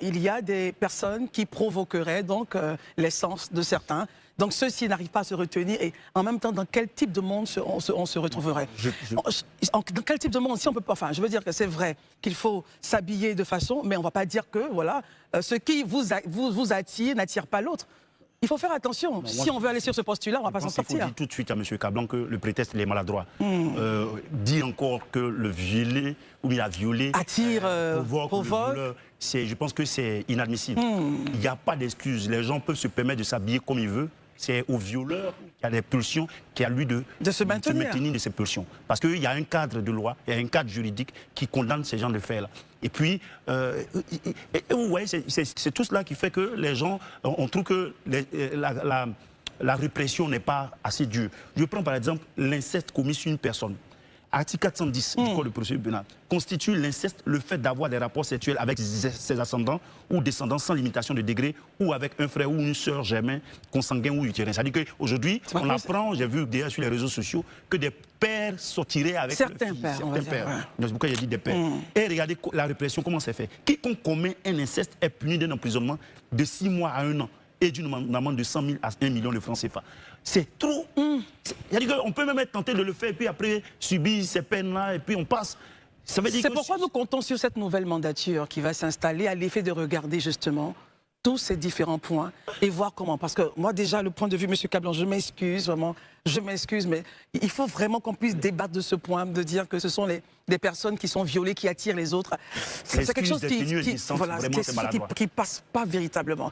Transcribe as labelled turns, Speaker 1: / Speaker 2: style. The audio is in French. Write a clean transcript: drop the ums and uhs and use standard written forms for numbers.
Speaker 1: Il y a des personnes qui provoqueraient donc l'essence de certains. Donc ceux-ci n'arrivent pas à se retenir. Et en même temps, dans quel type de monde on se retrouverait Dans quel type de monde, si on peut pas, enfin, je veux dire que c'est vrai qu'il faut s'habiller de façon, mais on ne va pas dire que voilà, ce qui vous attire n'attire pas l'autre. Il faut faire attention.
Speaker 2: Non,
Speaker 1: si on veut aller sur ce postulat, on ne va pas s'en sortir.
Speaker 2: Il faut dire tout de suite à M. Cablan que le prétexte, il est maladroit. Dit encore que le violé ou il a violé
Speaker 1: attire, provoque.
Speaker 2: Je pense que c'est inadmissible. Il n'y a pas d'excuse. Les gens peuvent se permettre de s'habiller comme ils veulent. C'est au violeur qui a des pulsions, qui a lui de se maintenir de ses pulsions. Parce qu'il y a un cadre de loi, il y a un cadre juridique qui condamne ces gens de faire-là. Et puis, ouais, c'est tout cela qui fait que les gens, on trouve que la répression n'est pas assez dure. Je prends par exemple l'inceste commis sur une personne. Article 410 du Code de procédure pénale constitue l'inceste le fait d'avoir des rapports sexuels avec ses ascendants ou descendants sans limitation de degré ou avec un frère ou une sœur germain, consanguin ou utérin. C'est-à-dire qu'aujourd'hui, on apprend, j'ai vu d'ailleurs sur les réseaux sociaux, que des pères sortiraient avec
Speaker 1: certains pères.
Speaker 2: C'est pourquoi j'ai dit des pères. Et regardez la répression, comment c'est fait. Quiconque commet un inceste est puni d'un emprisonnement de 6 mois à 1 an et d'une amende de 100 000 à 1 million de francs CFA. C'est trop. C'est-à-dire qu'on peut même être tenté de le faire et puis après subir ces peines-là et puis on passe.
Speaker 1: C'est pourquoi nous comptons sur cette nouvelle mandature qui va s'installer à l'effet de regarder justement tous ces différents points et voir comment. Parce que moi déjà, le point de vue, M. Cablan, je m'excuse vraiment, je m'excuse, mais il faut vraiment qu'on puisse débattre de ce point, de dire que ce sont des personnes qui sont violées, qui attirent les autres. C'est quelque chose qui passe pas véritablement.